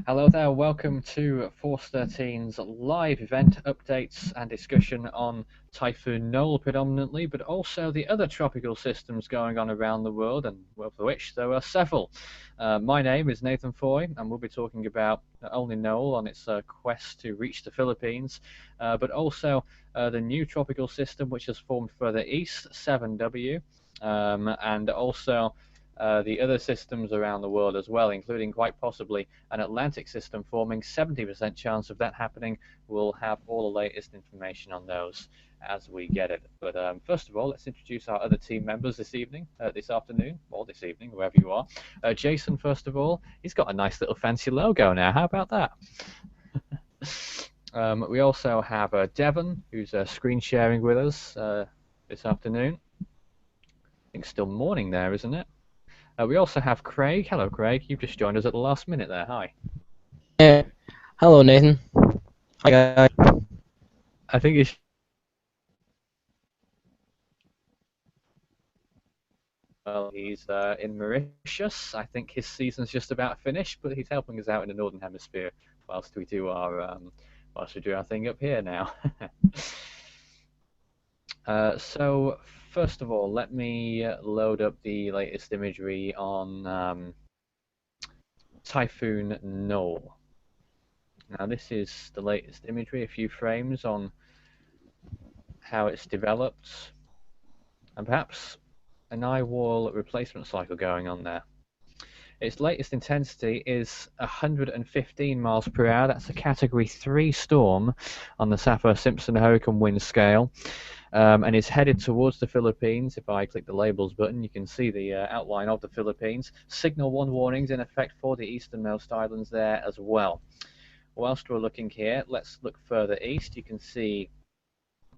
Hello there, welcome to Force 13's live event updates and discussion on Typhoon Noul predominantly, but also the other tropical systems going on around the world, and of which there are several. My name is Nathan Foy, and we'll be talking about not only Noul on its quest to reach the Philippines, but also the new tropical system which has formed further east, 7W, and also the other systems around the world as well, including quite possibly an Atlantic system forming. 70% chance of that happening. We'll have all the latest information on those as we get it. But first of all, let's introduce our other team members this evening, this afternoon, or this evening, wherever you are. Jason, first of all, he's got a nice little fancy logo now. How about that? We also have Devon, who's screen sharing with us this afternoon. I think still morning there, isn't it? We also have Craig. Hello, Craig. You've just joined us at the last minute there. Hi. Yeah. Hello, Nathan. Hi, guys. I think it's... Well, he's in Mauritius. I think his season's just about finished, but he's helping us out in the Northern Hemisphere whilst we do our thing up here now. So, first of all, let me load up the latest imagery on Typhoon Noul. Now, this is the latest imagery, a few frames on how it's developed, and perhaps an eye wall replacement cycle going on there. Its latest intensity is 115 miles per hour. That's a Category 3 storm on the Saffir-Simpson hurricane wind scale, and is headed towards the Philippines. If I click the labels button, you can see the outline of the Philippines. Signal 1 warnings in effect for the easternmost islands there as well. Whilst we're looking here, let's look further east. You can see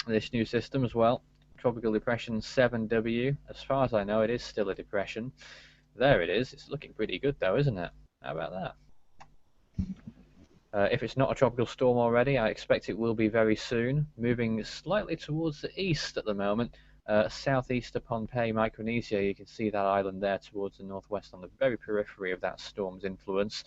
this new system as well. Tropical Depression 7W. As far as I know, it is still a depression. There it is. It's looking pretty good though, isn't it? How about that? If it's not a tropical storm already, I expect it will be very soon. Moving slightly towards the east at the moment, southeast of Pohnpei, Micronesia. You can see that island there towards the northwest on the very periphery of that storm's influence.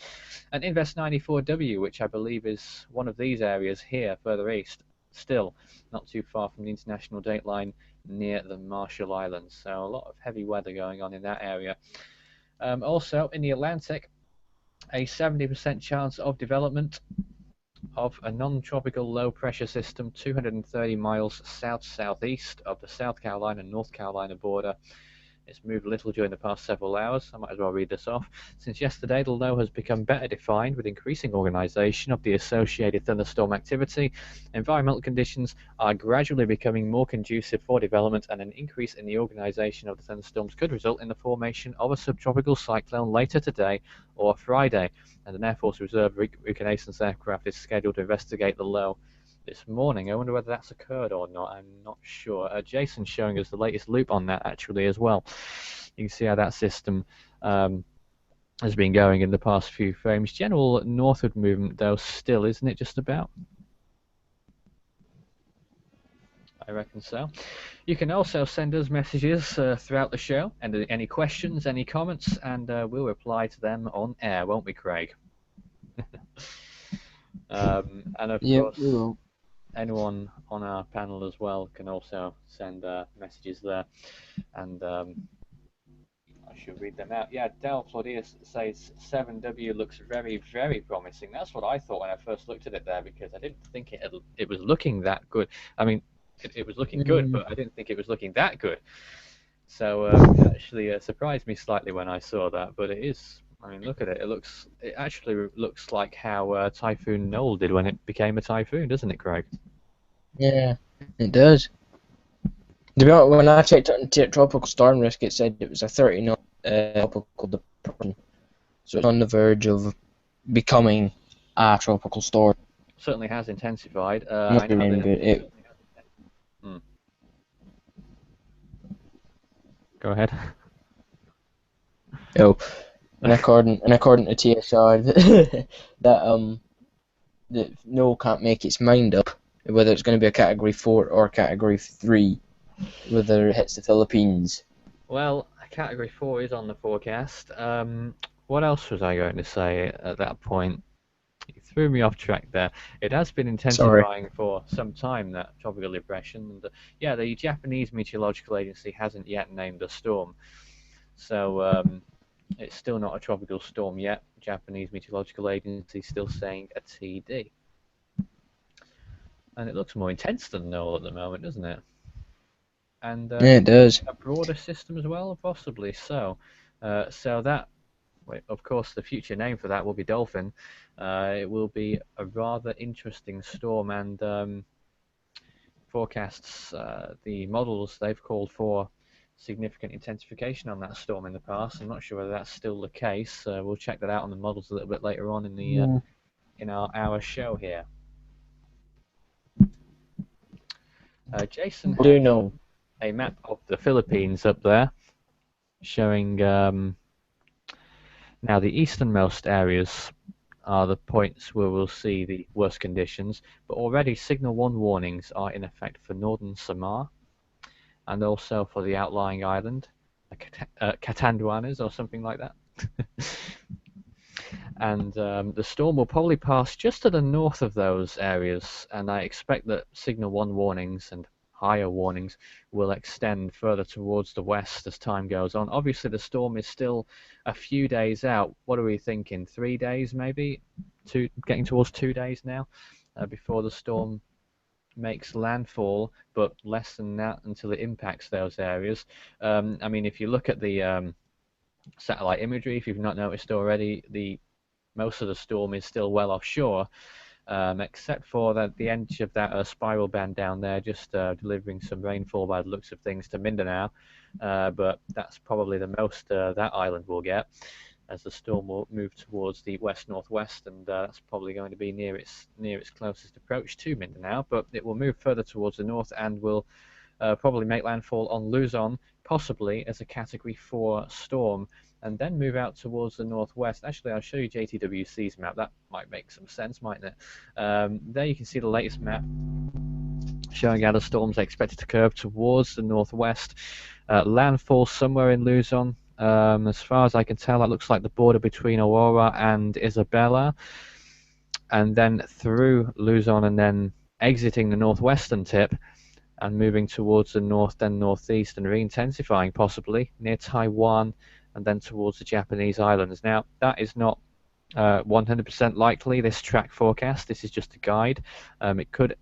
And Invest 94W, which I believe is one of these areas here, further east, still not too far from the international date line near the Marshall Islands. So a lot of heavy weather going on in that area. Also in the Atlantic, a 70% chance of development of a non-tropical low-pressure system 230 miles south-southeast of the South Carolina-North Carolina border. It's moved little during the past several hours. I might as well read this off. Since yesterday, the low has become better defined with increasing organization of the associated thunderstorm activity. Environmental conditions are gradually becoming more conducive for development, and an increase in the organization of the thunderstorms could result in the formation of a subtropical cyclone later today or Friday. And an Air Force Reserve reconnaissance aircraft is scheduled to investigate the low this morning. I wonder whether that's occurred or not. I'm not sure. Jason's showing us the latest loop on that actually as well. You can see how that system has been going in the past few frames. General northward movement though still, isn't it, just about? I reckon so. You can also send us messages throughout the show, and any questions, any comments, and we'll reply to them on air, won't we, Craig? And of course, we will. Anyone on our panel as well can also send messages there, and I should read them out. Yeah, Del Claudius says 7W looks very, very promising. That's what I thought when I first looked at it there, because I didn't think it was looking that good. I mean, it was looking good, but I didn't think it was looking that good. So it actually surprised me slightly when I saw that, but it is. I mean, look at it. It actually looks like how Typhoon Noul did when it became a typhoon, doesn't it, Craig? Yeah, it does. To be honest, when I checked on tropical storm risk, it said it was a 30 knot tropical depression, so it's on the verge of becoming a tropical storm. Certainly has intensified. I know that Go ahead. Oh, and according to TSR, that Noel can't make its mind up whether it's going to be a Category 4 or Category 3, whether it hits the Philippines. Well, Category 4 is on the forecast. What else was I going to say at that point? You threw me off track there. It has been Sorry. intensifying for some time, that tropical depression. And yeah, the Japanese Meteorological Agency hasn't yet named the storm. So it's still not a tropical storm yet. Japanese Meteorological Agency still saying a TD. And it looks more intense than Noul at the moment, doesn't it? And Yeah, it does. a broader system as well, possibly so. So that, of course, the future name for that will be Dolphin. It will be a rather interesting storm, and forecasts, the models, they've called for significant intensification on that storm in the past. I'm not sure whether that's still the case. We'll check that out on the models a little bit later on in the in our show here. Jason I do has know. a map of the Philippines up there, showing now the easternmost areas are the points where we'll see the worst conditions, but already Signal 1 warnings are in effect for northern Samar and also for the outlying island, Catanduanes or something like that. And the storm will probably pass just to the north of those areas, and I expect that Signal 1 warnings and higher warnings will extend further towards the west as time goes on. Obviously, the storm is still a few days out. What are we thinking? 3 days, maybe? Getting towards 2 days now before the storm makes landfall, but less than that until it impacts those areas. I mean, if you look at the satellite imagery, if you've not noticed already, most of the storm is still well offshore, except for the edge of that spiral band down there, just delivering some rainfall by the looks of things to Mindanao. But that's probably the most that island will get, as the storm will move towards the west-northwest, and that's probably going to be near its closest approach to Mindanao. But it will move further towards the north and will probably make landfall on Luzon, possibly as a Category 4 storm, and then move out towards the northwest. Actually, I'll show you JTWC's map. That might make some sense, mightn't it? There you can see the latest map showing how the storms are expected to curve towards the northwest. Landfall somewhere in Luzon. As far as I can tell, that looks like the border between Aurora and Isabela, and then through Luzon and then exiting the northwestern tip and moving towards the north, then northeast, and re-intensifying possibly near Taiwan and then towards the Japanese islands. Now, that is not 100% likely, this track forecast. This is just a guide. It could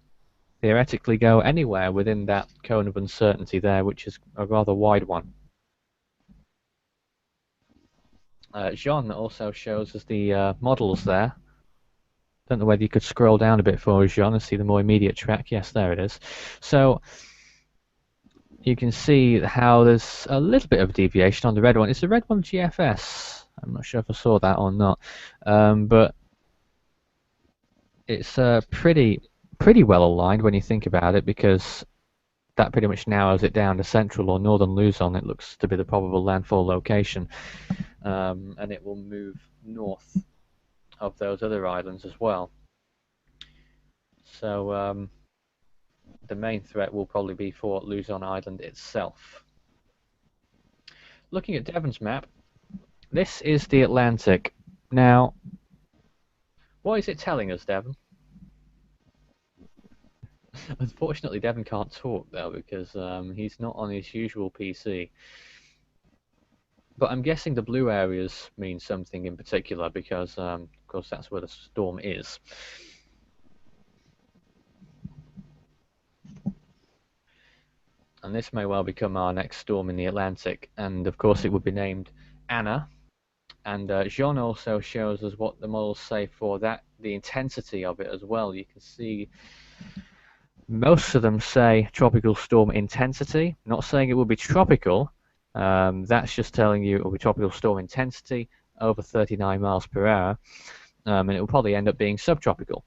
theoretically go anywhere within that cone of uncertainty there, which is a rather wide one. Jean also shows us the models there. Don't know whether you could scroll down a bit for us, Jean, and see the more immediate track. Yes, there it is. So you can see how there's a little bit of deviation on the red one. It's the red one GFS. I'm not sure if I saw that or not, but it's pretty well aligned when you think about it, because that pretty much narrows it down to central or northern Luzon. It looks to be the probable landfall location, and it will move north of those other islands as well. So the main threat will probably be for Luzon Island itself. Looking at Devon's map, this is the Atlantic. Now, what is it telling us, Devon? Unfortunately, Devon can't talk though, because he's not on his usual PC. But I'm guessing the blue areas mean something in particular, because of course that's where the storm is. And this may well become our next storm in the Atlantic, and of course it would be named Anna. And Jean also shows us what the models say for that, the intensity of it as well. You can see most of them say tropical storm intensity, not saying it will be tropical. That's just telling you it will be tropical storm intensity over 39 miles per hour, and it will probably end up being subtropical.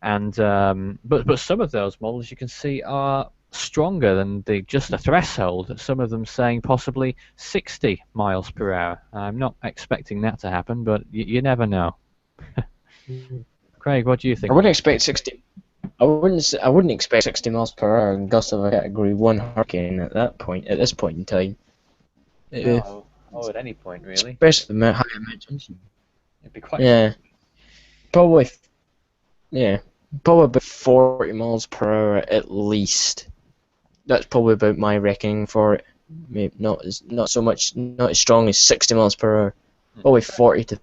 And but some of those models you can see are stronger than just a threshold. Some of them saying possibly 60 miles per hour. I'm not expecting that to happen, but you never know. Craig, what do you think? I wouldn't expect 60. I wouldn't expect 60 miles per hour and gusts of a Category 1 hurricane at this point in time. No, or at any point really. Especially the high tension. It'd be quite. Yeah. Probably, yeah, probably about 40 miles per hour at least. That's probably about my reckoning for it. Maybe not so much, not as strong as 60 miles per hour. Probably 40 to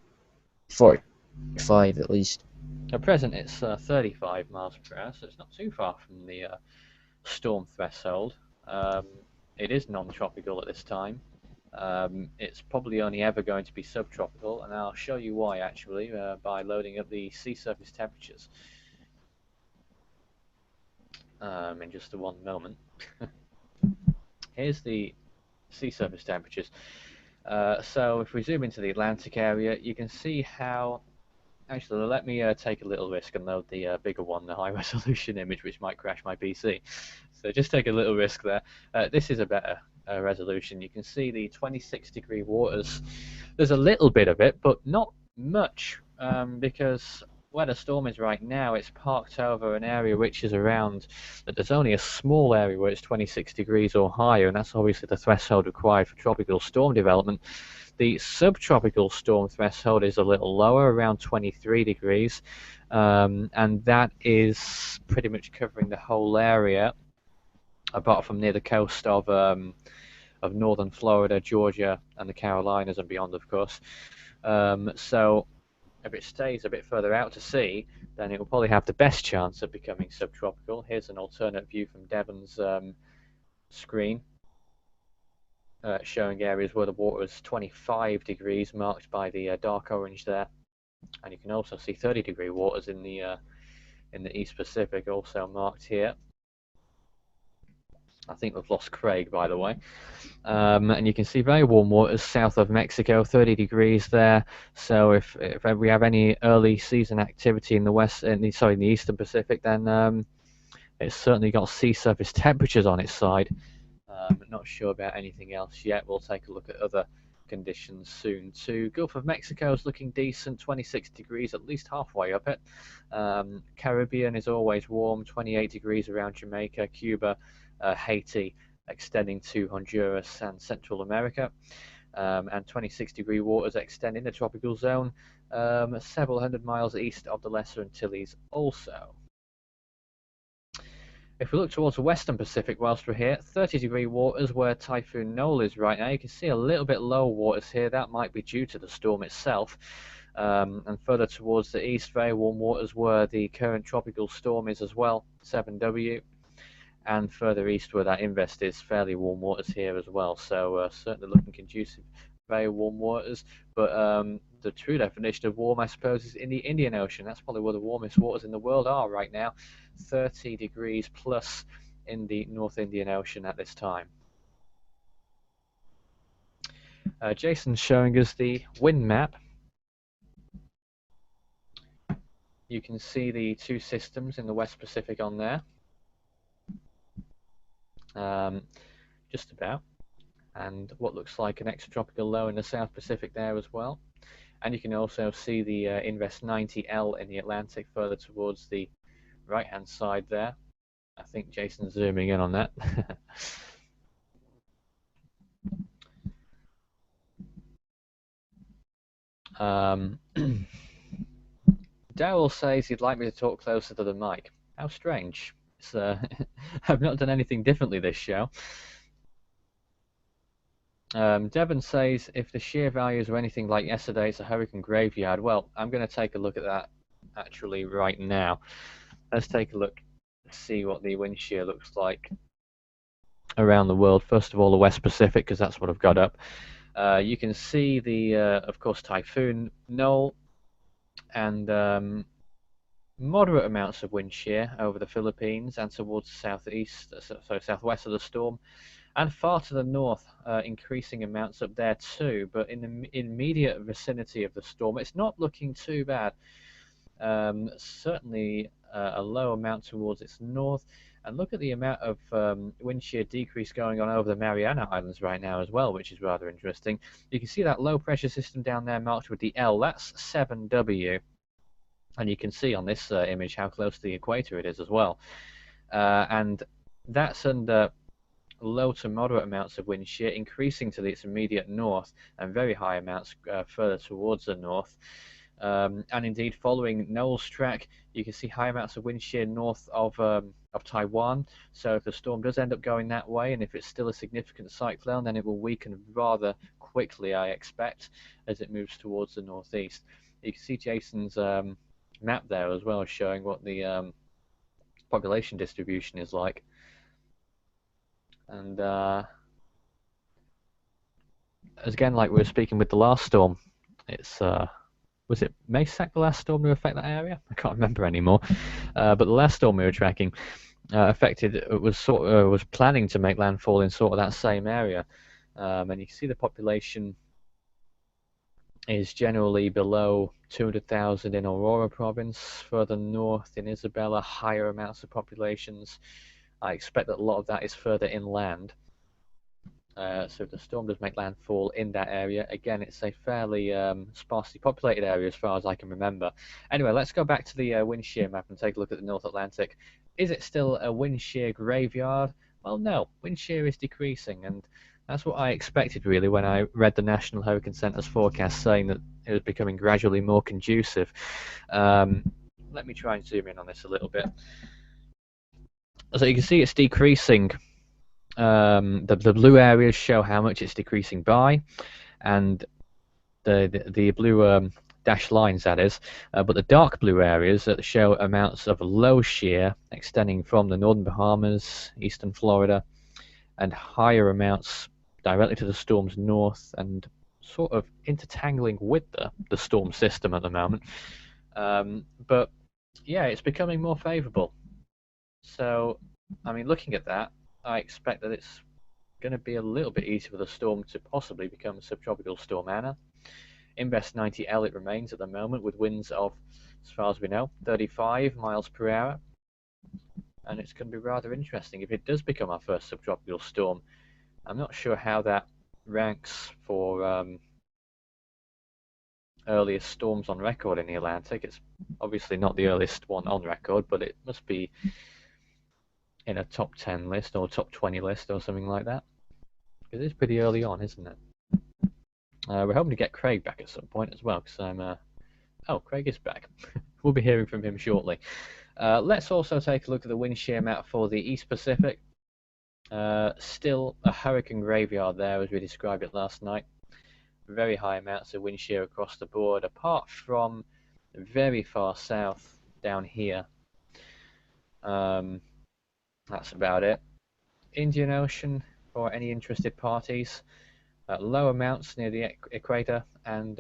45 at least. At present, it's 35 miles per hour, so it's not too far from the storm threshold. Um, it is non-tropical at this time. It's probably only ever going to be subtropical, and I'll show you why actually by loading up the sea surface temperatures in just one moment. Here's the sea surface temperatures. So if we zoom into the Atlantic area, you can see how. Actually, let me take a little risk and load the bigger one, the high resolution image, which might crash my PC. So just take a little risk there. This is a better resolution. You can see the 26-degree waters. There's a little bit of it, but not much, because where the storm is right now, it's parked over an area which is around. There's only a small area where it's 26 degrees or higher, and that's obviously the threshold required for tropical storm development. The subtropical storm threshold is a little lower, around 23 degrees, and that is pretty much covering the whole area, apart from near the coast of northern Florida, Georgia, and the Carolinas and beyond, of course. So if it stays a bit further out to sea, then it will probably have the best chance of becoming subtropical. Here's an alternate view from Devon's screen. Showing areas where the water is 25 degrees, marked by the dark orange there, and you can also see 30-degree waters in the East Pacific, also marked here. I think we've lost Craig, by the way. And you can see very warm waters south of Mexico, 30 degrees there. So if we have any early season activity in the Eastern Pacific, then it's certainly got sea surface temperatures on its side. Not sure about anything else yet. We'll take a look at other conditions soon too. Gulf of Mexico is looking decent, 26 degrees, at least halfway up it. Caribbean is always warm, 28 degrees around Jamaica, Cuba, Haiti, extending to Honduras and Central America. And 26-degree waters extend in the tropical zone several hundred miles east of the Lesser Antilles also. If we look towards the Western Pacific whilst we're here, 30-degree waters where Typhoon Noul is right now. You can see a little bit low waters here. That might be due to the storm itself. And further towards the east, very warm waters where the current tropical storm is as well, 7W. And further east where that invest is, fairly warm waters here as well. So certainly looking conducive, very warm waters. But the true definition of warm, I suppose, is in the Indian Ocean. That's probably where the warmest waters in the world are right now. 30 degrees plus in the North Indian Ocean at this time. Jason's showing us the wind map. You can see the two systems in the West Pacific on there. Just about. And what looks like an extratropical low in the South Pacific there as well. And you can also see the Invest 90L in the Atlantic further towards the right-hand side there. I think Jason's zooming in on that. Daryl says he'd like me to talk closer to the mic. How strange. It's, I've not done anything differently this show. Devon says if the shear values are anything like yesterday, it's a hurricane graveyard. Well, I'm going to take a look at that actually right now. Let's take a look, see what the wind shear looks like around the world. First of all, the West Pacific, because that's what I've got up. You can see the, of course, Typhoon Noul, and moderate amounts of wind shear over the Philippines and towards the southwest of the storm, and far to the north, increasing amounts up there too. But in the immediate vicinity of the storm, it's not looking too bad. Certainly a low amount towards its north. And look at the amount of wind shear decrease going on over the Mariana Islands right now as well, which is rather interesting. You can see that low pressure system down there marked with the L. That's 7W. And you can see on this image how close to the equator it is as well. And that's under low to moderate amounts of wind shear, increasing to its immediate north, and very high amounts further towards the north. And indeed, following Noul's track, you can see high amounts of wind shear north of Taiwan. So if the storm does end up going that way, and if it's still a significant cyclone, then it will weaken rather quickly, I expect, as it moves towards the northeast. You can see Jason's map there as well, showing what the population distribution is like. And again, like we were speaking with the last storm, it's was it Maysak, the last storm to affect that area? I can't remember anymore. But the last storm we were tracking was planning to make landfall in sort of that same area, and you can see the population is generally below 200,000 in Aurora province. Further north in Isabella, higher amounts of populations. I expect that a lot of that is further inland. So if the storm does make landfall in that area, again, it's a fairly sparsely populated area as far as I can remember. Anyway, let's go back to the wind shear map and take a look at the North Atlantic. Is it still a wind shear graveyard? Well, no, wind shear is decreasing, and that's what I expected really when I read the National Hurricane Centre's forecast saying that it was becoming gradually more conducive. Let me try and zoom in on this a little bit. So you can see it's decreasing. The blue areas show how much it's decreasing by, and the blue dashed lines, that is, but the dark blue areas that show amounts of low shear extending from the northern Bahamas, eastern Florida, and higher amounts directly to the storm's north and sort of intertangling with the storm system at the moment. But yeah, it's becoming more favourable. So, I mean, looking at that, I expect that it's going to be a little bit easier for the storm to possibly become a subtropical storm Anna. Invest 90L it remains at the moment with winds of, as far as we know, 35 miles per hour. And it's going to be rather interesting if it does become our first subtropical storm. I'm not sure how that ranks for earliest storms on record in the Atlantic. It's obviously not the earliest one on record, but it must be in a top 10 list or top 20 list or something like that. It is pretty early on, isn't it? We're hoping to get Craig back at some point as well, because I'm... Oh, Craig is back. We'll be hearing from him shortly. Let's also take a look at the wind shear map for the East Pacific. Still a hurricane graveyard there, as we described it last night. Very high amounts of wind shear across the board, apart from very far south down here. That's about it. Indian Ocean, for any interested parties. Low amounts near the equator and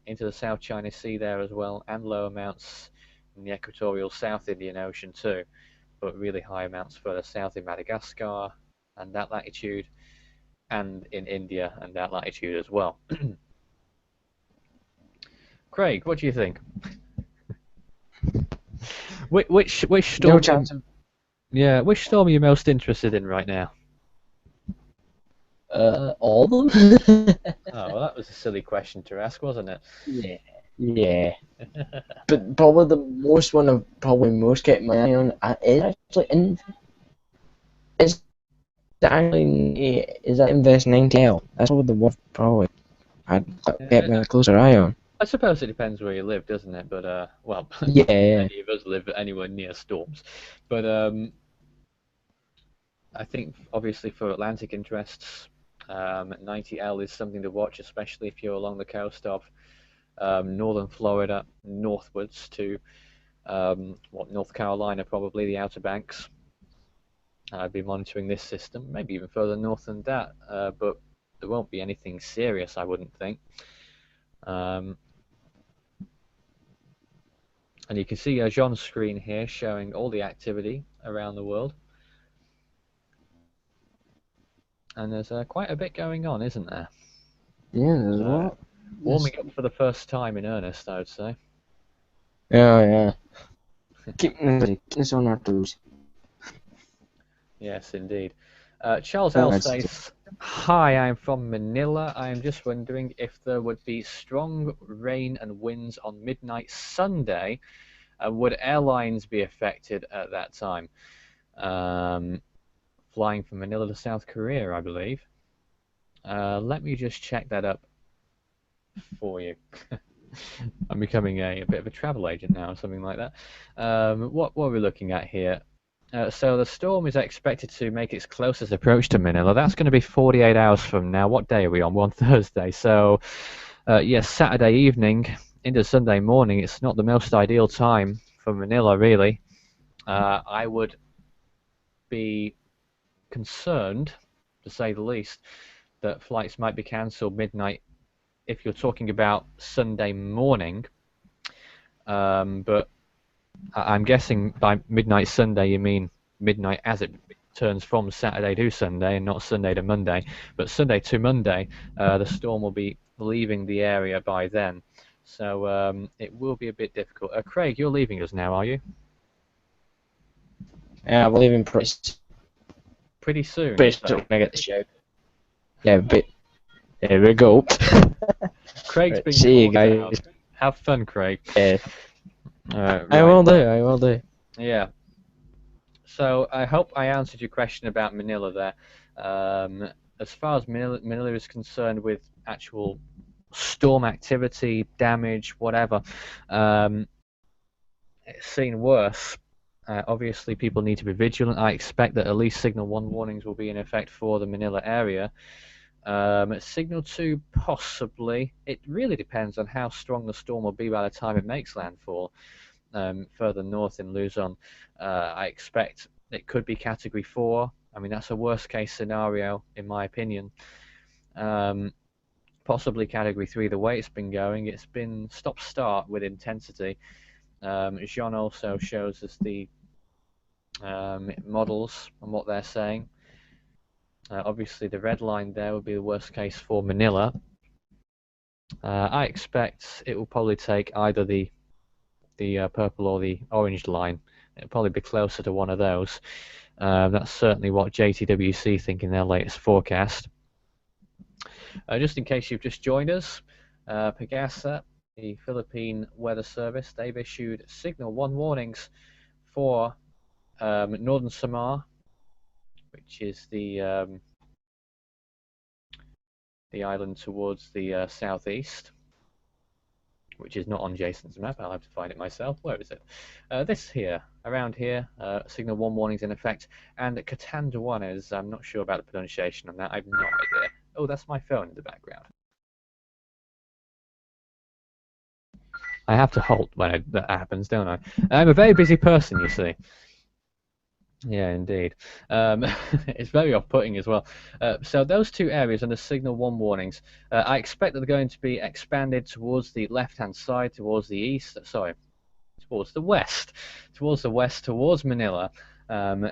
into the South China Sea there as well, and low amounts in the equatorial South Indian Ocean too, but really high amounts further south in Madagascar and that latitude, and in India and that latitude as well. Craig, what do you think? Which storm? No chance of Yeah, which storm are you most interested in right now? all of them. Oh, well, that was a silly question to ask, wasn't it? Yeah. But probably the most one I've probably most kept my eye on is actually is that Invest 90L. That's probably the one probably I'd kept a closer eye on. I suppose it depends where you live, doesn't it? But well, Yeah. many of us live anywhere near storms. But I think obviously for Atlantic interests, 90L is something to watch, especially if you're along the coast of northern Florida, northwards to North Carolina, probably the Outer Banks. I'd be monitoring this system, maybe even further north than that, but there won't be anything serious, I wouldn't think. And you can see Jean's screen here showing all the activity around the world. And there's quite a bit going on, isn't there? Yeah, there's a lot. Warming up for the first time in earnest, I would say. Yeah. Keeping us on our toes. Yes, indeed. Charles L. says, "Hi, I'm from Manila. I'm just wondering if there would be strong rain and winds on midnight Sunday. Would airlines be affected at that time?" Flying from Manila to South Korea, I believe. Let me just check that up for you. I'm becoming a bit of a travel agent now, or something like that. What are we looking at here? So the storm is expected to make its closest approach to Manila. That's going to be 48 hours from now. What day are we on? One Thursday. So, yes, Saturday evening into Sunday morning. It's not the most ideal time for Manila, really. I would be concerned, to say the least, that flights might be cancelled midnight if you're talking about Sunday morning. But I'm guessing by midnight Sunday you mean midnight as it turns from Saturday to Sunday and not Sunday to Monday. But Sunday to Monday, the storm will be leaving the area by then. So it will be a bit difficult. Craig, you're leaving us now, are you? Yeah, I believe in Pretty soon, you pretty say? soon when I get the show. Yeah, but there we go. Craig's Right, being see you brought out. guys. Have fun, Craig. Yeah, Right, I will do. well, I will do. yeah. So I hope I answered your question about Manila there. As far as Manila is concerned with actual storm activity, damage, whatever, it's seen worse. Obviously, people need to be vigilant. I expect that at least Signal 1 warnings will be in effect for the Manila area. Signal 2, possibly. It really depends on how strong the storm will be by the time it makes landfall. Further north in Luzon, I expect it could be Category 4. I mean, that's a worst case scenario, in my opinion. Possibly Category 3. The way it's been going, it's been stop-start with intensity. Jean also shows us the models and what they're saying. Obviously, the red line there would be the worst case for Manila. I expect it will probably take either the purple or the orange line. It'll probably be closer to one of those. That's certainly what JTWC think in their latest forecast. Just in case you've just joined us, Pagasa, the Philippine Weather Service, they've issued Signal 1 warnings for northern Samar, which is the island towards the southeast, which is not on Jason's map. I'll have to find it myself. Where is it? This here, around here, Signal 1 warnings in effect, and Catanduanes, I'm not sure about the pronunciation on that, I have no idea. Oh, that's my phone in the background. I have to halt when that happens, don't I? I'm a very busy person, you see. Yeah, indeed. It's very off-putting as well. So those two areas under Signal 1 warnings, I expect that they're going to be expanded towards the left-hand side, towards the east, sorry, towards the west, towards Manila,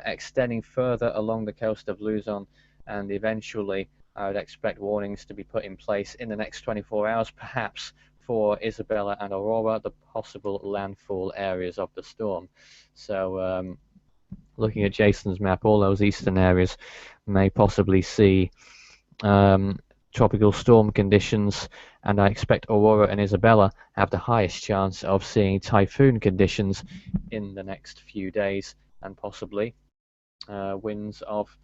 extending further along the coast of Luzon, and eventually I would expect warnings to be put in place in the next 24 hours, perhaps for Isabella and Aurora, the possible landfall areas of the storm. So looking at Jason's map, all those eastern areas may possibly see tropical storm conditions, and I expect Aurora and Isabella have the highest chance of seeing typhoon conditions in the next few days, and possibly winds of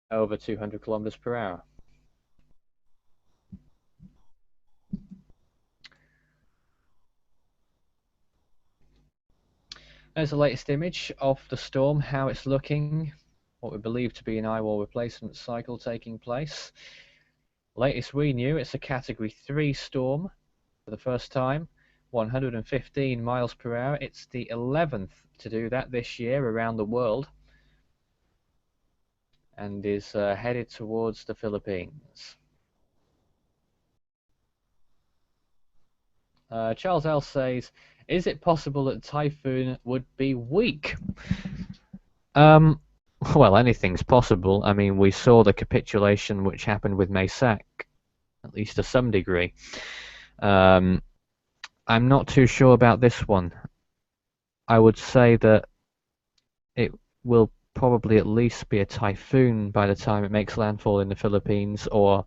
over 200 kilometers per hour. There's the latest image of the storm, how it's looking, what we believe to be an eye wall replacement cycle taking place. Latest we knew, it's a Category 3 storm for the first time, 115 miles per hour. It's the 11th to do that this year around the world, and is headed towards the Philippines. Charles L says, is it possible that Typhoon would be weak? Well, anything's possible. I mean, we saw the capitulation which happened with Maysak, at least to some degree. I'm not too sure about this one. I would say that it will probably at least be a typhoon by the time it makes landfall in the Philippines, or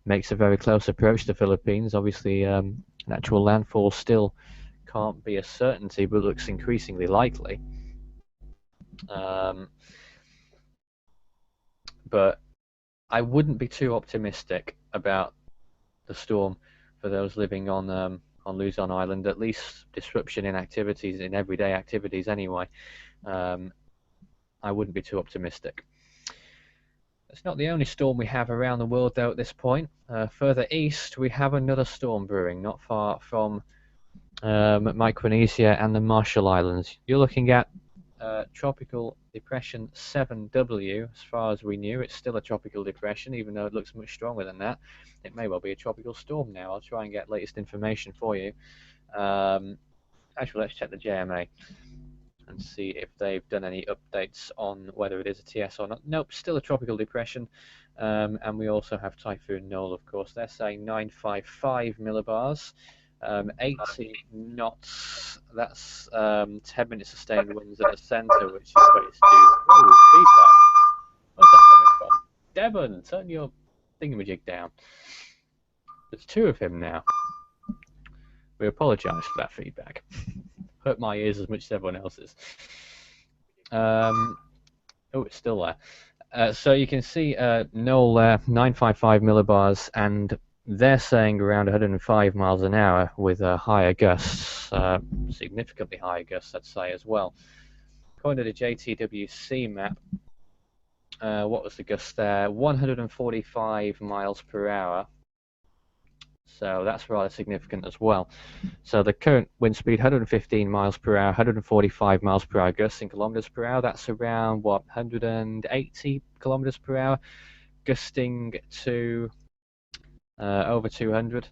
makes a very close approach to the Philippines. Obviously, an actual landfall still can't be a certainty, but looks increasingly likely. But I wouldn't be too optimistic about the storm for those living on Luzon Island, at least disruption in activities, in everyday activities anyway. I wouldn't be too optimistic. It's not the only storm we have around the world, though, at this point. Further east, we have another storm brewing, not far from Micronesia and the Marshall Islands. You're looking at Tropical Depression 7W. As far as we knew, it's still a tropical depression, even though it looks much stronger than that. It may well be a tropical storm now. I'll try and get latest information for you. Actually, let's check the JMA and see if they've done any updates on whether it is a TS or not. Nope, still a tropical depression. And we also have Typhoon Noul, of course. They're saying 955 millibars, 80 knots. That's 10-minute sustained winds at the centre, which equates to... Oh, feedback. Where's that coming from? Devon, turn your thingamajig down. There's two of him now. We apologise for that feedback. Hurt my ears as much as everyone else's. Oh, it's still there. So you can see Noul there, 955 millibars, and they're saying around 105 miles an hour with higher gusts, significantly higher gusts, I'd say, as well. According to the JTWC map, what was the gust there? 145 miles per hour. So that's rather significant as well. So the current wind speed, 115 miles per hour, 145 miles per hour gusts in kilometers per hour. That's around, what, 180 kilometers per hour, gusting to over 200.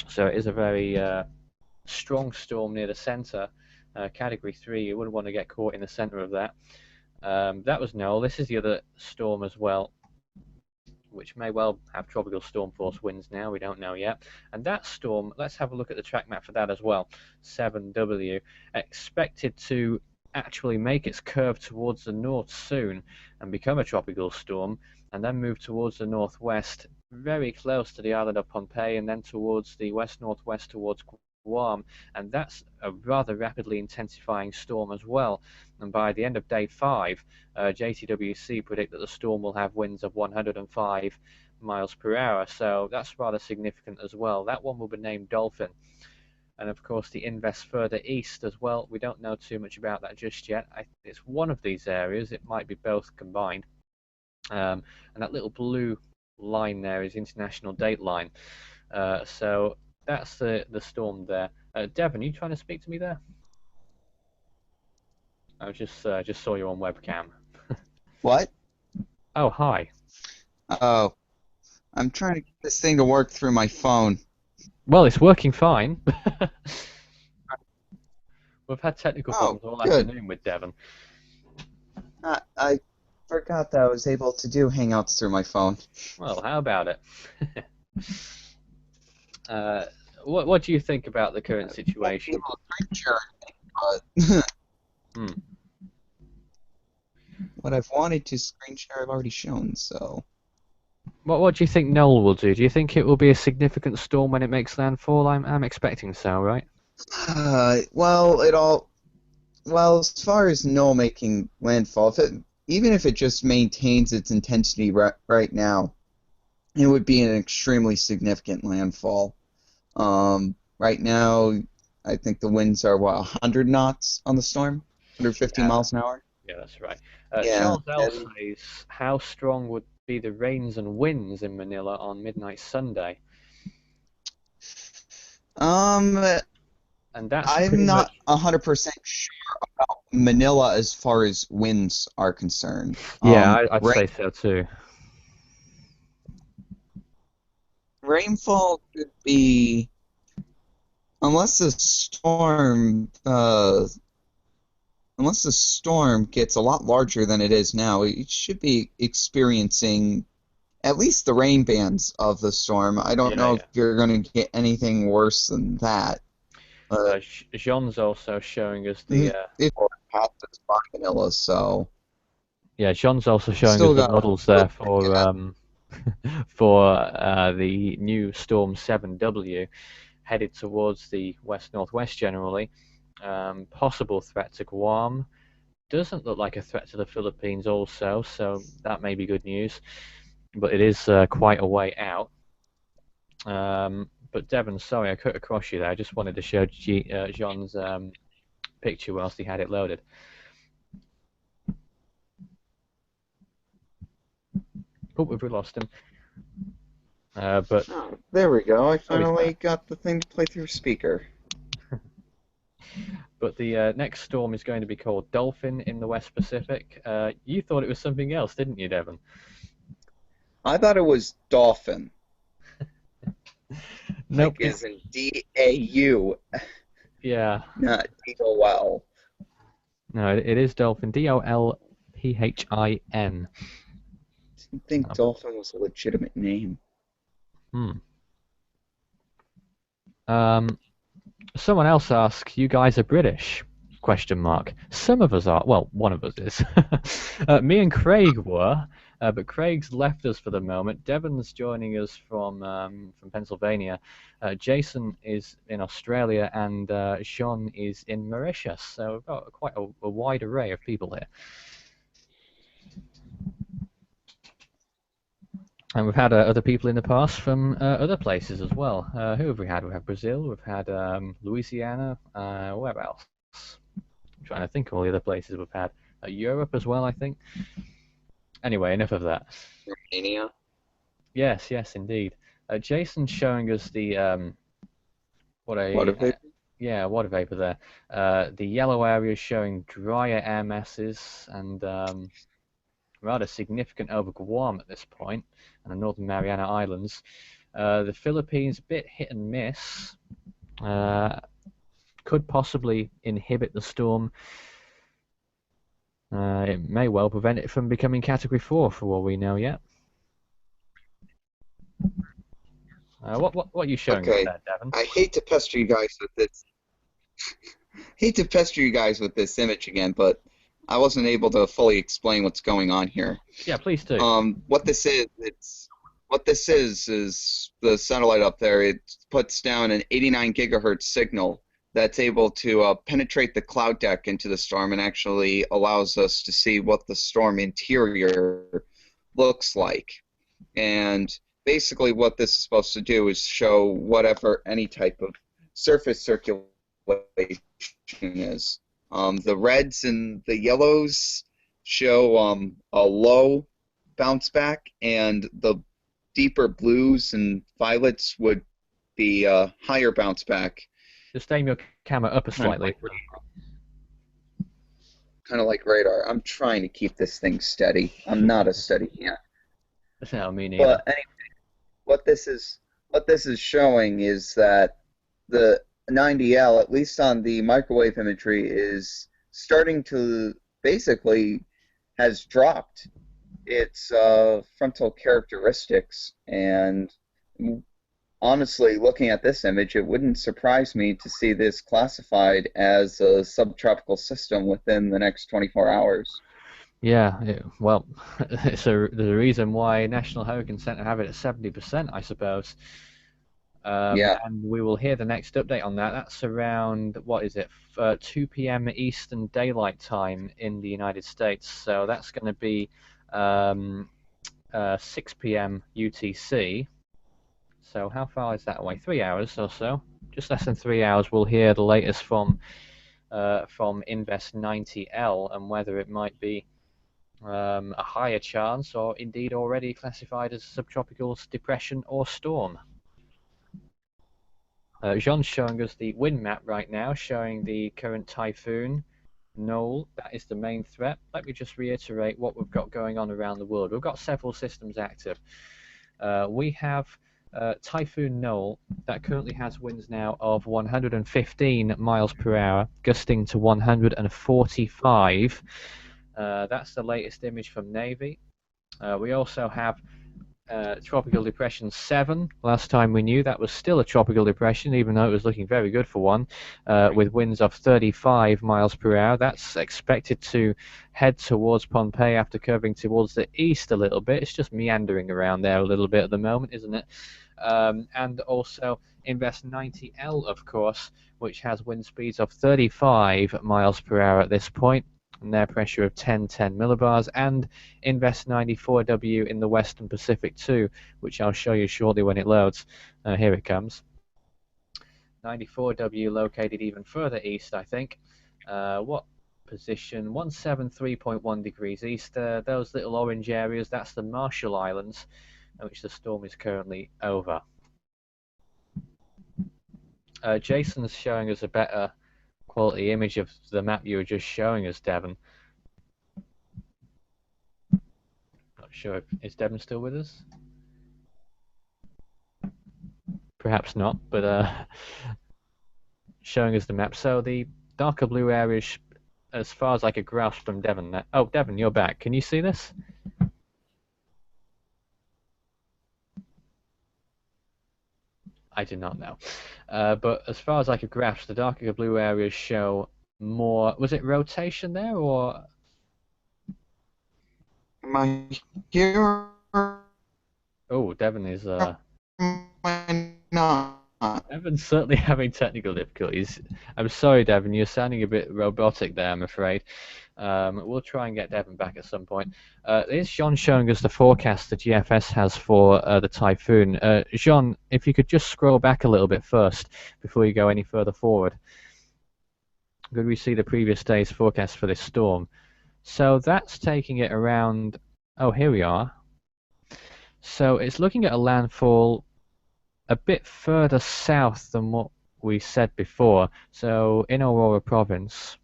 So it is a very strong storm near the center. Category 3, you wouldn't want to get caught in the center of that. That was Noel. This is the other storm as well, which may well have tropical storm force winds now, we don't know yet. And that storm, let's have a look at the track map for that as well. 7W, expected to actually make its curve towards the north soon and become a tropical storm, and then move towards the northwest, very close to the island of Pohnpei, and then towards the west-northwest towards Guam. And that's a rather rapidly intensifying storm as well. And by the end of day 5, JTWC predict that the storm will have winds of 105 miles per hour. So that's rather significant as well. That one will be named Dolphin. And of course the invest further east as well. We don't know too much about that just yet. It's one of these areas. It might be both combined. And that little blue line there is international date line. So that's the storm there. Devon, are you trying to speak to me there? I was just saw you on webcam. What? Oh, hi. Oh, I'm trying to get this thing to work through my phone. Well, it's working fine. We've had technical Oh, problems all good. afternoon with Devon. I forgot that I was able to do Hangouts through my phone. Well, how about it? What do you think about the current situation? What I've wanted to screen share I've already shown, so... What do you think Noel will do? Do you think it will be a significant storm when it makes landfall? I'm expecting so, right? Well, as far as Noel making landfall, even if it just maintains its intensity right now, it would be an extremely significant landfall. Right now, I think the winds are, what, 100 knots on the storm? 150 miles an hour? Yeah, that's right. Yeah, Charles L. says, how strong would be the rains and winds in Manila on midnight Sunday? And that's I'm not 100% sure about Manila as far as winds are concerned. Yeah, I'd say so too. Rainfall could be, unless the storm gets a lot larger than it is now, it should be experiencing at least the rain bands of the storm. I don't know if you're going to get anything worse than that. Jean's also showing us the... It passes by Manila, so... Yeah, Jean's also showing us the models there for the new Storm 7W, headed towards the west-northwest generally. Possible threat to Guam. Doesn't look like a threat to the Philippines also, so that may be good news. But it is quite a way out. But Devon, sorry, I cut across you there. I just wanted to show Jean's picture whilst he had it loaded. Oh, we've lost him. But Oh, there we go. I he's finally back. got the thing to play through speaker. But the next storm is going to be called Dolphin in the West Pacific. You thought it was something else, didn't you, Devon? I thought it was dolphin. Nope. Like as in D-A-U, Yeah. not D-O-L. No, it is Dolphin. Dolphin. I think dolphin was a legitimate name. Someone else asked, "You guys are British?" Question mark. Some of us are. Well, one of us is. Me and Craig were, but Craig's left us for the moment. Devon's joining us from Pennsylvania. Jason is in Australia, and Sean is in Mauritius. So we've got quite a wide array of people here. And we've had other people in the past from other places as well. Who have we had? We have Brazil, we've had Louisiana, where else? I'm trying to think of all the other places we've had. Europe as well, I think. Anyway, enough of that. Romania? Yes, indeed. Jason's showing us the Water vapor? yeah, water vapor there. The yellow area is showing drier air masses and rather significant over Guam at this point and the Northern Mariana Islands. The Philippines, a bit hit and miss. Could possibly inhibit the storm. It may well prevent it from becoming Category 4 for all we know yet. What are you showing us there, Devon? I hate to pester you guys with this. Hate to pester you guys with this image again, but I wasn't able to fully explain what's going on here. Yeah, please do. What this is the satellite up there. It puts down an 89 gigahertz signal that's able to penetrate the cloud deck into the storm and actually allows us to see what the storm interior looks like. And basically what this is supposed to do is show whatever any type of surface circulation is. The reds and the yellows show a low bounce back, and the deeper blues and violets would be a higher bounce back. Just aim your camera up slightly. Kind of like radar. I'm trying to keep this thing steady. I'm not a steady hand. No, me neither. But anyway, what this is showing is that the 90L, at least on the microwave imagery, is starting to basically has dropped its frontal characteristics. And honestly, looking at this image, it wouldn't surprise me to see this classified as a subtropical system within the next 24 hours. Yeah, well, there's a reason why National Hurricane Center have it at 70%, I suppose. Yeah. And we will hear the next update on that. That's around, what is it, 2 p.m. Eastern Daylight Time in the United States. So that's going to be 6 p.m. UTC. So how far is that away? 3 hours or so. Just less than 3 hours. We'll hear the latest from Invest 90L and whether it might be a higher chance or indeed already classified as a subtropical depression or storm. Jean's showing us the wind map right now, showing the current typhoon, Noul. That is the main threat. Let me just reiterate what we've got going on around the world. We've got several systems active. We have Typhoon Noul that currently has winds now of 115 miles per hour, gusting to 145. That's the latest image from Navy. We also have Tropical Depression 7. Last time we knew that was still a tropical depression, even though it was looking very good for one, with winds of 35 miles per hour. That's expected to head towards Pompeii after curving towards the east a little bit. It's just meandering around there a little bit at the moment, isn't it? And also Invest 90L, of course, which has wind speeds of 35 miles per hour at this point, and their pressure of 10 millibars, and Invest 94W in the Western Pacific too, which I'll show you shortly when it loads. Here it comes. 94W located even further east, I think. What position? 173.1 degrees east. Those little orange areas, that's the Marshall Islands, which the storm is currently over. Jason's showing us a better quality image of the map you were just showing us, Devon. Not sure. Is Devon still with us? Perhaps not, but showing us the map. So the darker blue areas, as far as I could grasp from Devon. Oh, Devon, you're back. Can you see this? I do not know. But as far as I could grasp, the darker blue areas show more. Was it rotation there, or? Am I here? Oh, Devon is. Am I not? Devon's certainly having technical difficulties. I'm sorry, Devon. You're sounding a bit robotic there, I'm afraid. We'll try and get Devon back at some point. Here's Jean showing us the forecast the GFS has for the typhoon. Jean, if you could just scroll back a little bit first before you go any further forward. Could we see the previous day's forecast for this storm? So that's taking it around... Oh, here we are. So it's looking at a landfall a bit further south than what we said before. So in Aurora province,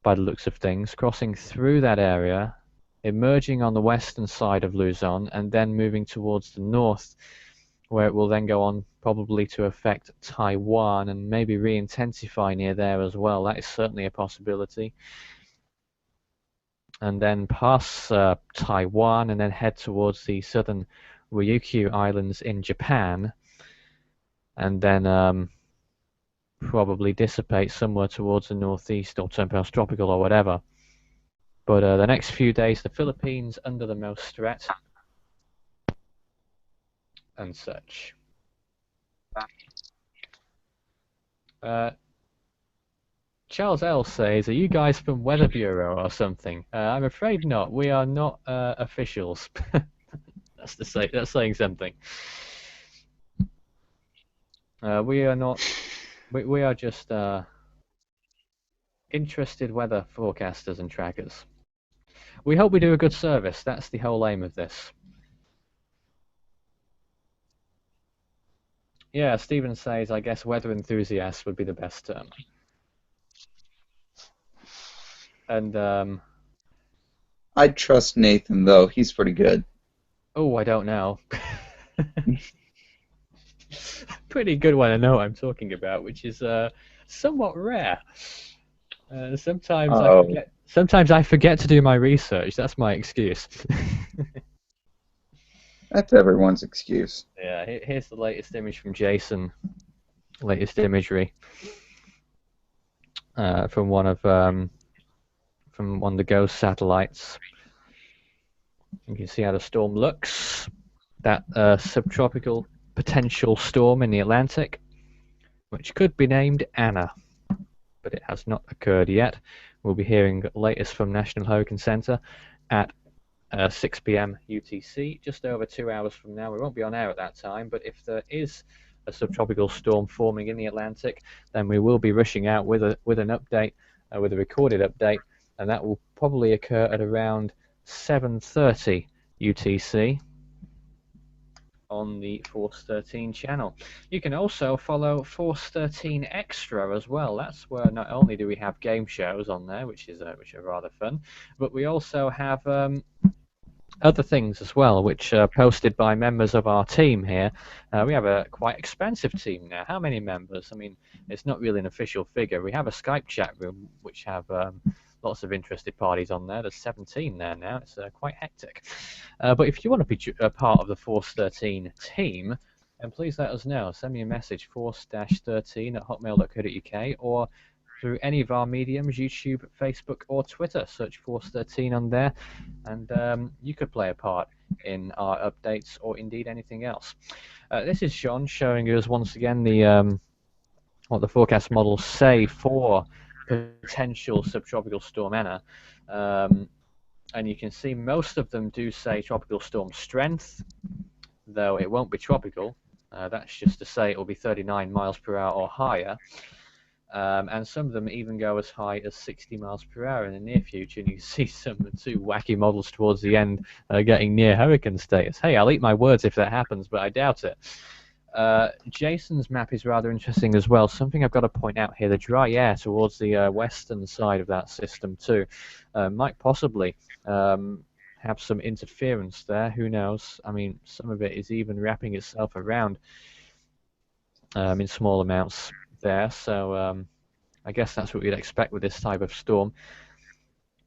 by the looks of things, crossing through that area, emerging on the western side of Luzon, and then moving towards the north, where it will then go on probably to affect Taiwan and maybe re-intensify near there as well. That is certainly a possibility. And then pass Taiwan and then head towards the southern Ryukyu Islands in Japan, and then probably dissipate somewhere towards the northeast or turn past tropical or whatever. But the next few days, the Philippines under the most threat and such. Charles L says, "Are you guys from Weather Bureau or something?" I'm afraid not. We are not officials. That's saying something. We are not. We are just interested weather forecasters and trackers. We hope we do a good service. That's the whole aim of this. Yeah, Stephen says, I guess weather enthusiast would be the best term. And I'd trust Nathan, though. He's pretty good. oh, I don't know. Pretty good one. I know what I'm talking about, which is somewhat rare. Sometimes I forget to do my research. That's my excuse. That's everyone's excuse. Yeah, here's the latest image from Jason. Latest imagery from one of the GHOST satellites. You can see how the storm looks. That subtropical potential storm in the Atlantic, which could be named Anna, but it has not occurred yet. We'll be hearing latest from National Hurricane Center at 6 p.m. UTC, just over 2 hours from now. We won't be on air at that time, but if there is a subtropical storm forming in the Atlantic, then we will be rushing out with an update, with a recorded update, and that will probably occur at around 7:30 UTC on the Force 13 channel. You can also follow Force 13 Extra as well. That's where not only do we have game shows on there, which are rather fun, but we also have other things as well, which are posted by members of our team here. We have a quite expansive team now. How many members? I mean, it's not really an official figure. We have a Skype chat room which have lots of interested parties on there. There's 17 there now. It's quite hectic. But if you want to be a part of the Force 13 team, then please let us know. Send me a message, force-13@hotmail.co.uk, or through any of our mediums, YouTube, Facebook, or Twitter. Search Force 13 on there, and you could play a part in our updates or indeed anything else. This is Sean showing us once again the what the forecast models say for potential subtropical storm Anna, and you can see most of them do say tropical storm strength, though it won't be tropical. That's just to say it will be 39 miles per hour or higher. And some of them even go as high as 60 miles per hour in the near future. And you see some two wacky models towards the end getting near hurricane status. Hey, I'll eat my words if that happens, but I doubt it. Jason's map is rather interesting as well. Something I've got to point out here, the dry air towards the western side of that system too might possibly have some interference there. Who knows? I mean, some of it is even wrapping itself around in small amounts there, so I guess that's what we'd expect with this type of storm.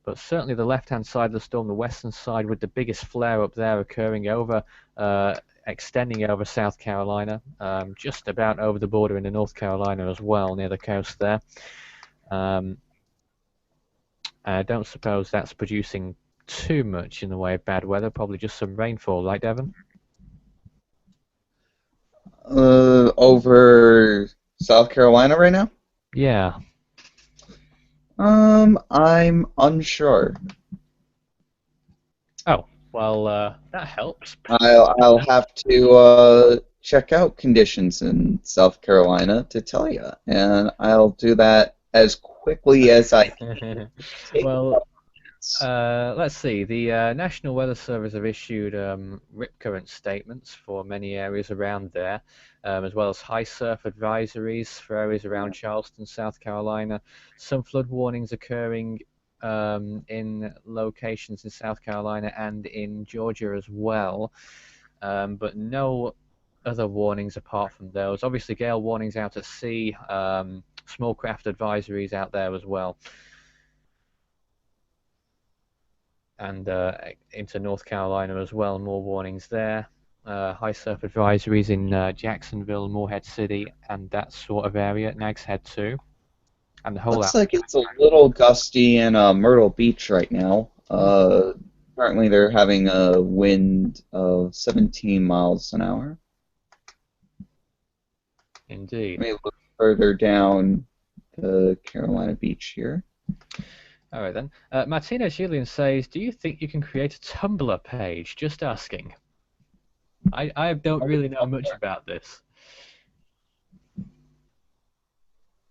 But certainly the left-hand side of the storm, the western side, with the biggest flare-up there occurring over, extending over South Carolina, just about over the border into North Carolina as well, near the coast there. I don't suppose that's producing too much in the way of bad weather, probably just some rainfall, right, Devon? Over South Carolina right now? Yeah. I'm unsure. Oh, well, that helps. I'll have to check out conditions in South Carolina to tell you, and I'll do that as quickly as I can. Well, let's see. The National Weather Service have issued rip current statements for many areas around there, as well as high surf advisories for areas around Charleston, South Carolina. Some flood warnings occurring in locations in South Carolina and in Georgia as well, but no other warnings apart from those. Obviously, gale warnings out at sea, small craft advisories out there as well. And into North Carolina as well, more warnings there. High surf advisories in Jacksonville, Morehead City, and that sort of area, Nags Head too. And the whole Looks like it's a little gusty in Myrtle Beach right now. Apparently they're having a wind of 17 miles an hour. Indeed. Let me look further down the Carolina Beach here. All right then. Martina Julian says, do you think you can create a Tumblr page? Just asking. I don't really know much about this. Let's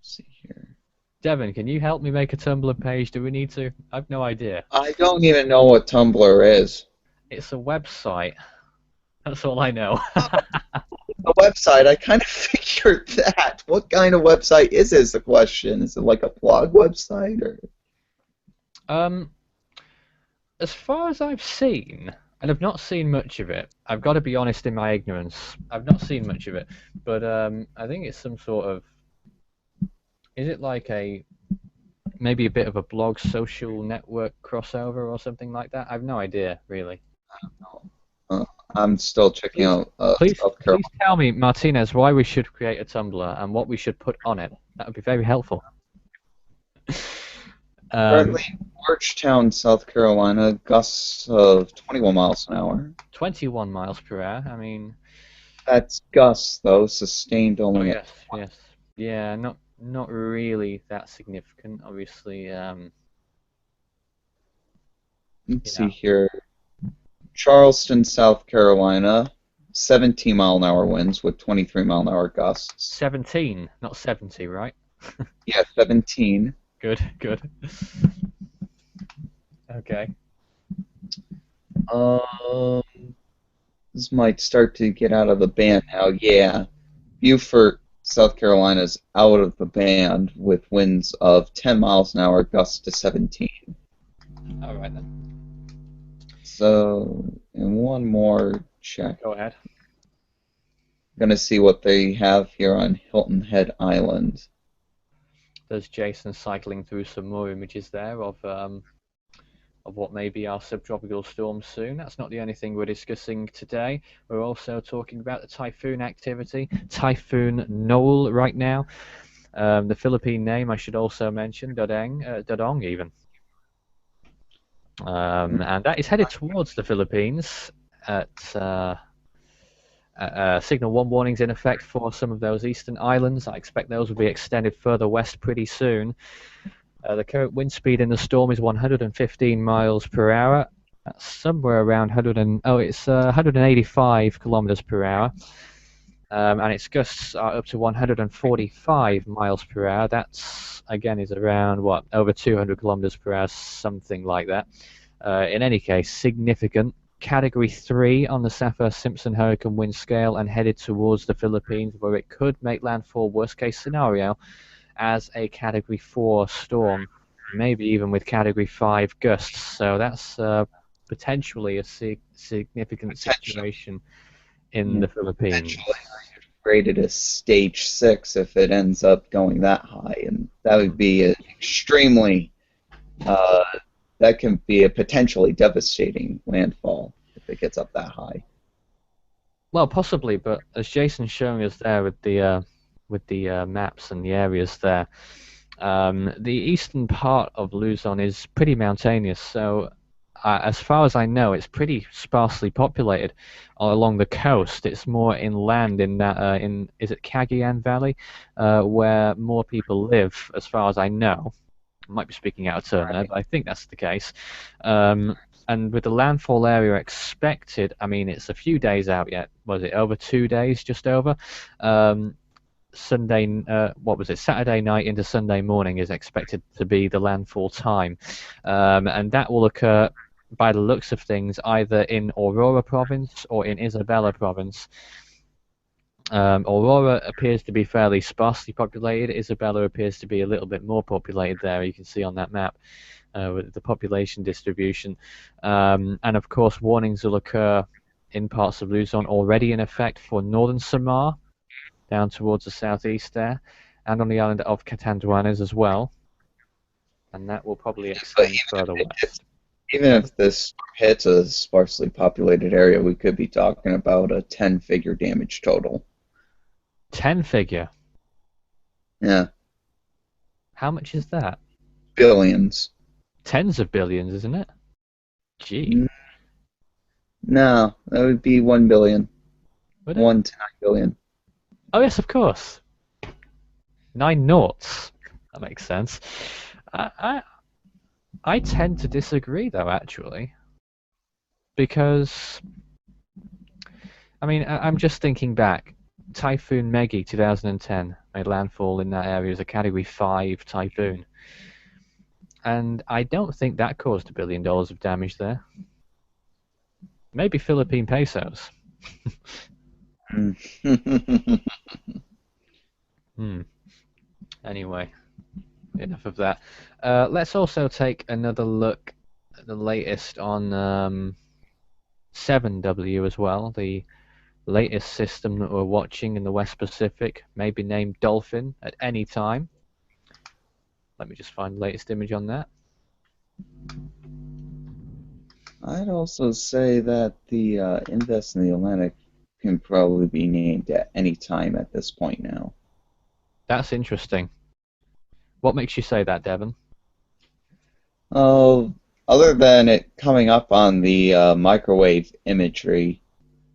see here. Devon, can you help me make a Tumblr page? Do we need to? I've no idea. I don't even know what Tumblr is. It's a website. That's all I know. A website, I kind of figured that. What kind of website is the question? Is it like a blog website or? As far as I've seen, and I've not seen much of it, I've got to be honest in my ignorance, I've not seen much of it, but I think it's some sort of, is it like maybe a bit of a blog social network crossover or something like that? I've no idea, really. I'm still checking out Please South Carolina. please tell me, Martinez, why we should create a Tumblr and what we should put on it. That would be very helpful. Currently, Georgetown, South Carolina, gusts of 21 miles an hour. 21 miles per hour. I mean, That's gusts, though, sustained only. yes, yes, yeah, not really that significant, obviously. Let's see here. Charleston, South Carolina, 17 mile an hour winds with 23 mile an hour gusts. 17, not 70, right? Yeah, 17. Good, good. Okay. This might start to get out of the band now. Yeah, Beaufort, South Carolina's out of the band with winds of 10 miles an hour, gusts to 17. All right then. So, and one more check. Go ahead. Gonna see what they have here on Hilton Head Island. There's Jason cycling through some more images there of what may be our subtropical storm soon. That's not the only thing we're discussing today. We're also talking about the typhoon activity, Typhoon Noul right now. The Philippine name I should also mention, Dodong even. And that is headed towards the Philippines at Signal 1 warnings in effect for some of those eastern islands. I expect those will be extended further west pretty soon. The current wind speed in the storm is 115 miles per hour. That's somewhere around 185 kilometers per hour. and its gusts are up to 145 miles per hour. That's again is around what, over 200 kilometers per hour, something like that. In any case, significant. Category 3 on the Saffir-Simpson hurricane wind scale, and headed towards the Philippines, where it could make landfall, worst case scenario, as a Category 4 storm, maybe even with Category 5 gusts. So that's potentially a significant situation in Yeah. the Philippines. Potentially rated as stage 6 if it ends up going that high, and that would be an extremely that can be a potentially devastating landfall if it gets up that high. Well, possibly, but as Jason's showing us there with the maps and the areas there, the eastern part of Luzon is pretty mountainous. So, as far as I know, it's pretty sparsely populated along the coast. It's more inland in that is it Cagayan Valley, where more people live, as far as I know. I might be speaking out of turn there, but I think that's the case. And with the landfall area expected, I mean, it's a few days out yet. Was it over 2 days? Just over. Sunday, what was it? Saturday night into Sunday morning is expected to be the landfall time, and that will occur, by the looks of things, either in Aurora Province or in Isabela Province. Aurora appears to be fairly sparsely populated. Isabela appears to be a little bit more populated there. You can see on that map with the population distribution. And of course, warnings will occur in parts of Luzon already in effect for northern Samar, down towards the southeast there, and on the island of Catanduanes as well. And that will probably extend further west. Even if this hits a sparsely populated area, we could be talking about a 10-figure damage total. 10-figure? Yeah. How much is that? Billions. Tens of billions, isn't it? Gee. No, that would be 1 billion. Would it? 1 to 9 billion. Oh, yes, of course. 9 noughts. That makes sense. I tend to disagree, though, actually. Because, I mean, I'm just thinking back. Typhoon Megi 2010 made landfall in that area as a Category 5 typhoon. And I don't think that caused $1 billion of damage there. Maybe Philippine pesos. Anyway, enough of that. Let's also take another look at the latest on 7W as well. The latest system that we're watching in the West Pacific may be named Dolphin at any time. Let me just find the latest image on that. I'd also say that the Invest in the Atlantic can probably be named at any time at this point now. That's interesting. What makes you say that, Devon? Oh, other than it coming up on the microwave imagery,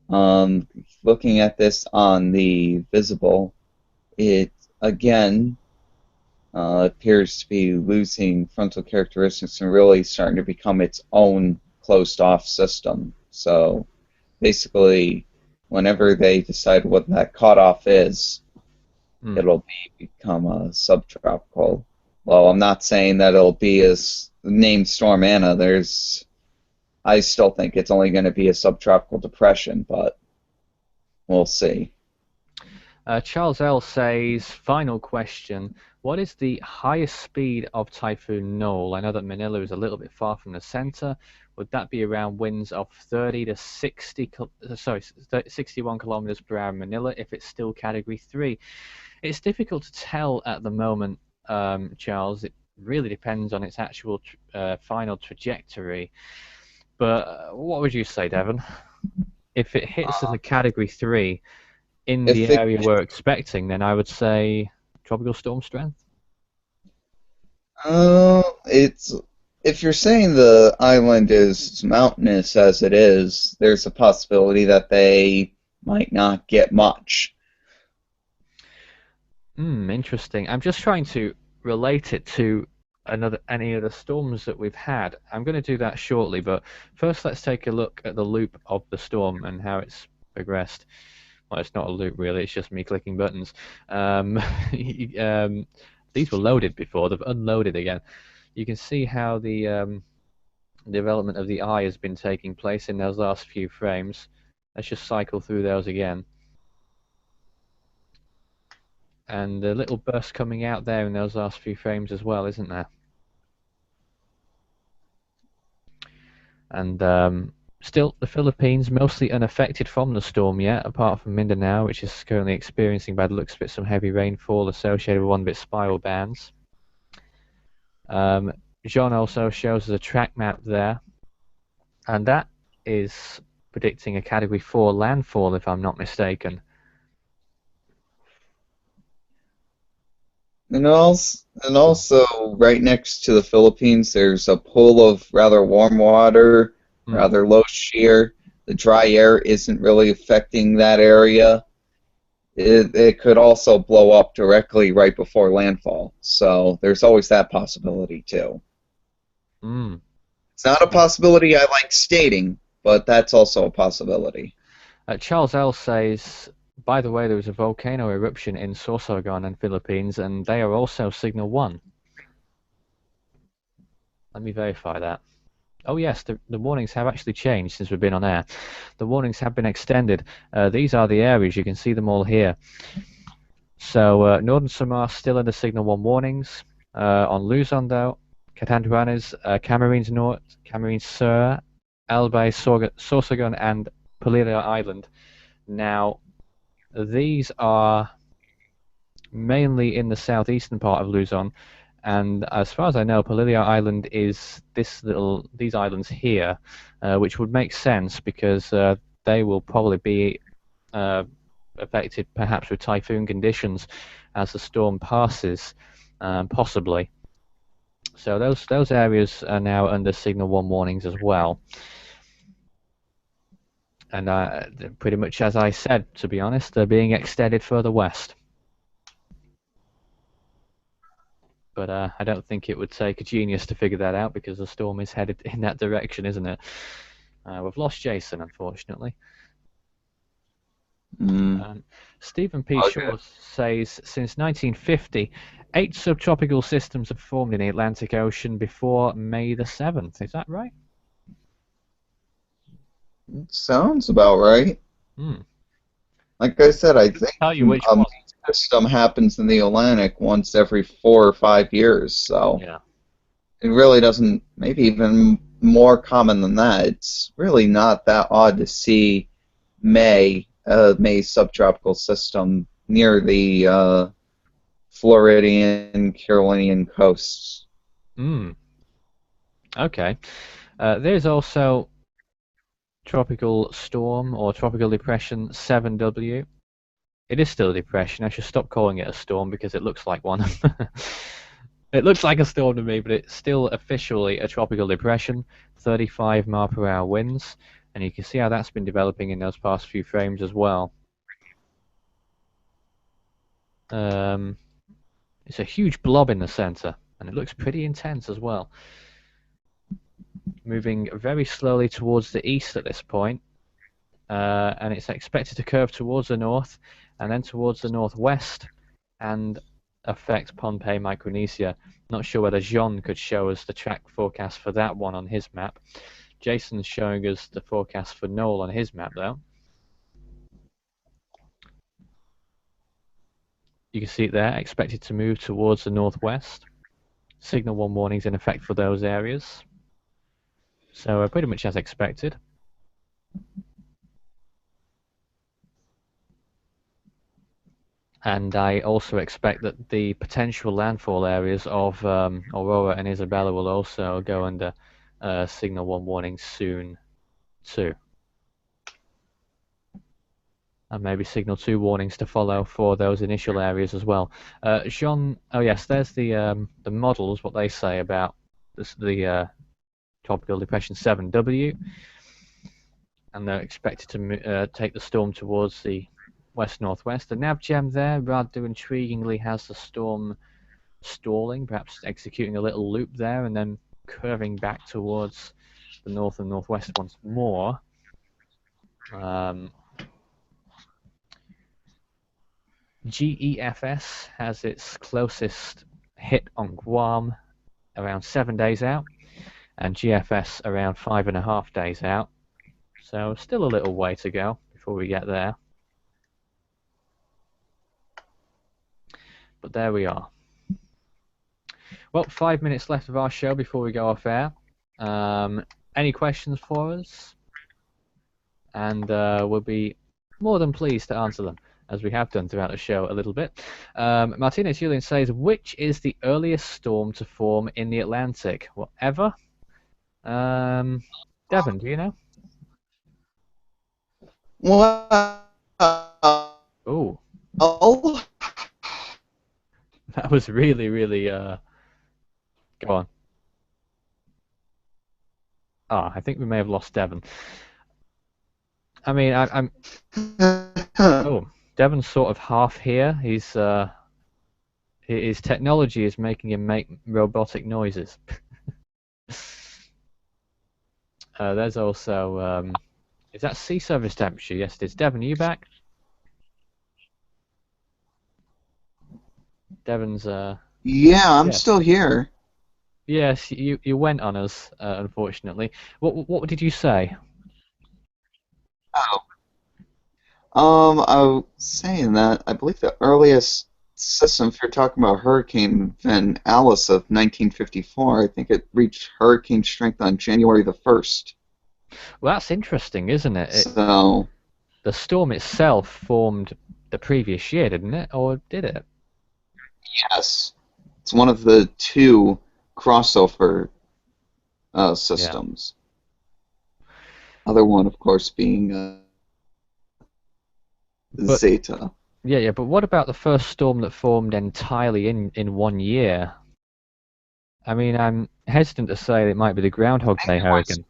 looking at this on the visible, it again appears to be losing frontal characteristics and really starting to become its own closed-off system. So basically, whenever they decide what that cutoff is, it'll become a subtropical. Well, I'm not saying that it'll be as named Storm Anna. I still think it's only going to be a subtropical depression, but we'll see. Charles L. says, final question, what is the highest speed of Typhoon Noul? I know that Manila is a little bit far from the center. Would that be around winds of 30 to 61 kilometers per hour in Manila if it's still Category 3? It's difficult to tell at the moment, Charles. It really depends on its actual final trajectory. But what would you say, Devon? If it hits as a Category 3 in the area we're expecting, then I would say tropical storm strength. If you're saying the island is mountainous as it is, there's a possibility that they might not get much. Interesting. I'm just trying to relate it to any of the storms that we've had. I'm going to do that shortly, but first let's take a look at the loop of the storm and how it's progressed. Well, it's not a loop really, it's just me clicking buttons. These were loaded before, they've unloaded again. You can see how the development of the eye has been taking place in those last few frames. Let's just cycle through those again. And a little burst coming out there in those last few frames as well, isn't there? And still, the Philippines mostly unaffected from the storm yet, apart from Mindanao, which is currently experiencing, by the looks of it, some heavy rainfall associated with one-bit spiral bands. John also shows us a track map there, and that is predicting a Category 4 landfall, if I'm not mistaken. And also, right next to the Philippines, there's a pool of rather warm water, rather low shear. The dry air isn't really affecting that area. It could also blow up directly right before landfall. So there's always that possibility, too. It's not a possibility I like stating, but that's also a possibility. Charles L. says, by the way, there was a volcano eruption in Sorsogon in Philippines, and they are also Signal 1. Let me verify that. Oh yes, the warnings have actually changed since we've been on air. The warnings have been extended. These are the areas, you can see them all here. So Northern Samar still under Signal 1 warnings. On Luzon though, Catanduanes, Camarines North, Camarines Sur, Albay, Sorsogon and Palilia Island. Now, these are mainly in the southeastern part of Luzon, and as far as I know, Palilia Island is these islands here, which would make sense because they will probably be affected perhaps with typhoon conditions as the storm passes, possibly. So those areas are now under Signal 1 warnings as well. And pretty much as I said, to be honest, they're being extended further west. But I don't think it would take a genius to figure that out because the storm is headed in that direction, isn't it? We've lost Jason, unfortunately. Stephen P. Shaw says, since 1950, 8 subtropical systems have formed in the Atlantic Ocean before May the 7th. Is that right? Sounds about right. Like I said, I think Tell you which one. System happens in the Atlantic once every 4 or 5 years, so yeah. It really doesn't, maybe even more common than that. It's really not that odd to see May subtropical system near the Floridian, Carolinian coasts. Okay. There's also tropical storm or tropical depression 7W. It is still a depression. I should stop calling it a storm because it looks like one. It looks like a storm to me, but it's still officially a tropical depression. 35 mile per hour winds, and you can see how that's been developing in those past few frames as well. It's a huge blob in the center, and it looks pretty intense as well. Moving very slowly towards the east at this point, and it's expected to curve towards the north and then towards the northwest and affect Pohnpei, Micronesia. Not sure whether Jean could show us the track forecast for that one on his map. Jason's showing us the forecast for Noul on his map though. You can see it there, expected to move towards the northwest. Signal 1 warnings in effect for those areas. So pretty much as expected. And I also expect that the potential landfall areas of Aurora and Isabella will also go under Signal 1 warning soon too. And maybe Signal 2 warnings to follow for those initial areas as well. Jean, oh yes, there's the models, what they say about the Tropical Depression 7W. And they're expected to take the storm towards the west-northwest. The navgem there, rather intriguingly, has the storm stalling, perhaps executing a little loop there and then curving back towards the north and northwest once more. GEFS has its closest hit on Guam around 7 days out, and GFS around 5.5 days out. So still a little way to go before we get there. But there we are. Well, 5 minutes left of our show before we go off air. Any questions for us? And we'll be more than pleased to answer them, as we have done throughout the show a little bit. Martinez Julian says, which is the earliest storm to form in the Atlantic? Whatever. Devon, do you know? Well, Oh, oh, that was really, really. Go on. Ah, I think we may have lost Devon. I mean, I'm. Oh, Devon's sort of half here. He's his technology is making him make robotic noises. There's also is that sea surface temperature? Yes, it is. Devon, are you back? Devon's yeah, I'm yes. still here. Yes, you went on us, unfortunately. What did you say? I was saying that I believe the earliest system, if you're talking about Hurricane Van Alice of 1954, I think it reached hurricane strength on January the 1st. Well, that's interesting, isn't it? So The storm itself formed the previous year, didn't it? Or did it? yes, it's one of the two crossover systems. Other one, of course, being Zeta. Yeah, but what about the first storm that formed entirely in 1 year? I mean, I'm hesitant to say it might be the Groundhog Day hurricane.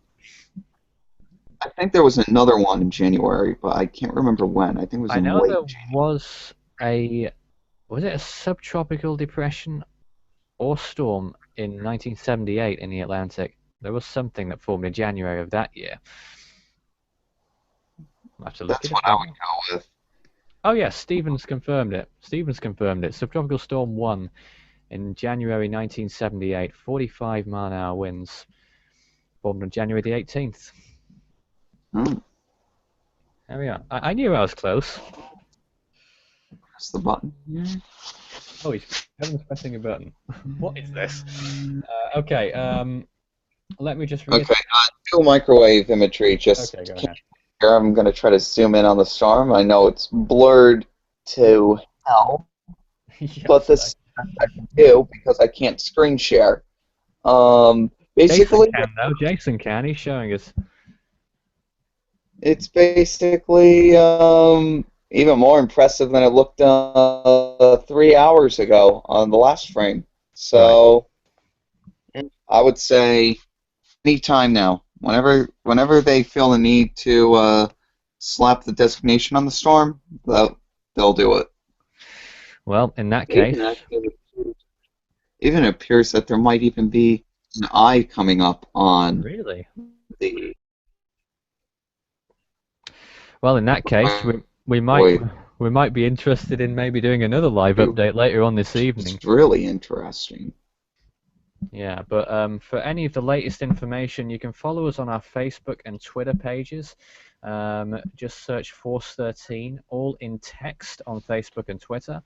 I think there was another one in January, but I can't remember when. I think it was in late there January. was it a subtropical depression or storm in 1978 in the Atlantic? There was something that formed in January of that year. I'll have to look That's it what up. I would go with. Oh yes, Stevens confirmed it. Subtropical storm 1 in January 1978, 45 mile-an-hour winds, formed on January the 18th. Oh, There we are. I knew I was close. press the button. Oh, Kevin's pressing a button. What is this? Okay, let me just read. Okay, dual microwave imagery. Just Okay, go ahead. here, I'm going to try to zoom in on the storm. I know it's blurred to hell, Yes, but this I can do because I can't screen share. Basically, Jason can though. Jason can. He's showing us. it's basically even more impressive than it looked 3 hours ago on the last frame. So I would say anytime now. Whenever they feel the need to slap the designation on the storm, they'll do it. Well, in that case, Even it appears that there might even be an eye coming up on really. the. Well, in that case, we might be interested in maybe doing another live update later on this evening. It's really interesting. Yeah, but for any of the latest information, you can follow us on our Facebook and Twitter pages. Just search Force 13, all in text on Facebook and Twitter.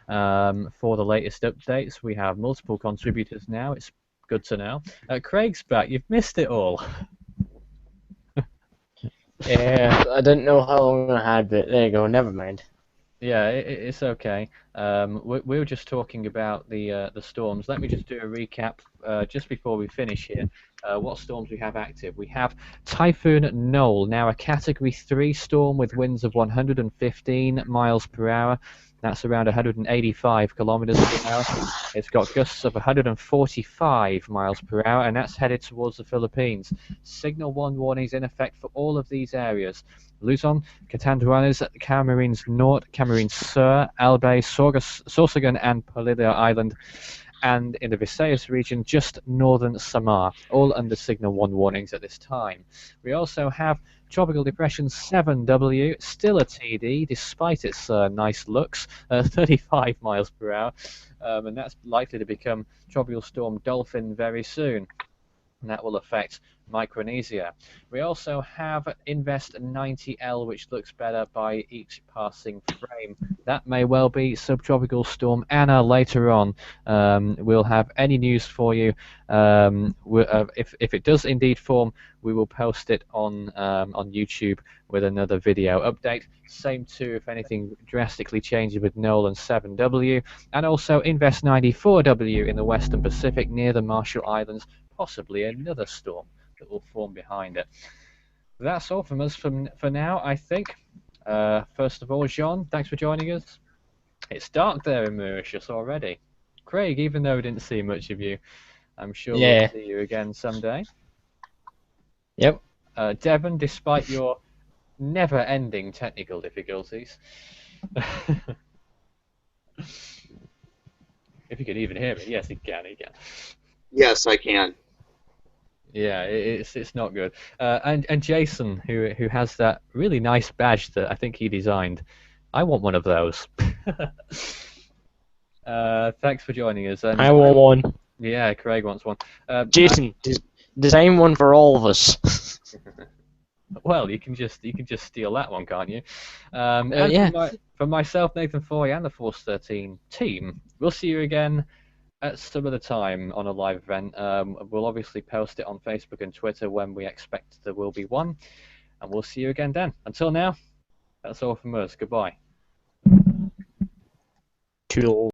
For the latest updates, we have multiple contributors now. It's good to know. Craig's back. You've missed it all. Yeah, I didn't know how long I had, but there you go. Never mind. Yeah, it's okay. We were just talking about the storms. Let me just do a recap just before we finish here. What storms we have active? We have Typhoon Noul, now a Category 3 storm with winds of 115 miles per hour. That's around 185 kilometers per hour. It's got gusts of 145 miles per hour, and that's headed towards the Philippines. Signal 1 warnings in effect for all of these areas. Luzon, Catanduanes, Camarines Norte, Camarines Sur, Albay, Sorsogon, and Polillo Island. and in the Visayas region, just northern Samar, all under Signal 1 warnings at this time. We also have Tropical Depression 7W, still a TD despite its nice looks, 35 miles per hour, and that's likely to become Tropical Storm Dolphin very soon. And that will affect Micronesia. We also have Invest 90L, which looks better by each passing frame. That may well be Subtropical Storm Anna later on. We'll have any news for you. If it does indeed form, we will post it on YouTube with another video update. Same too if anything drastically changes with Noul and 7W. And also Invest 94W in the Western Pacific near the Marshall Islands. Possibly another storm that will form behind it. That's all from us for now, I think. First of all, Jean, thanks for joining us. It's dark there in Mauritius already. Craig, even though we didn't see much of you, I'm sure we'll see you again someday. Yep. Devon, despite your never-ending technical difficulties. If you can even hear me. Yes, he can. Yes, I can. Yeah, it's not good. And Jason, who has that really nice badge that I think he designed. I want one of those. Thanks for joining us. And I want one. Yeah, Craig wants one. Jason, design one for all of us. Well, you can just steal that one, can't you? Yeah. For myself, Nathan Foy, and the Force 13 team, we'll see you again at some other time on a live event. We'll obviously post it on Facebook and Twitter when we expect there will be one, and we'll see you again then. Until now, that's all from us. Goodbye. Toodles.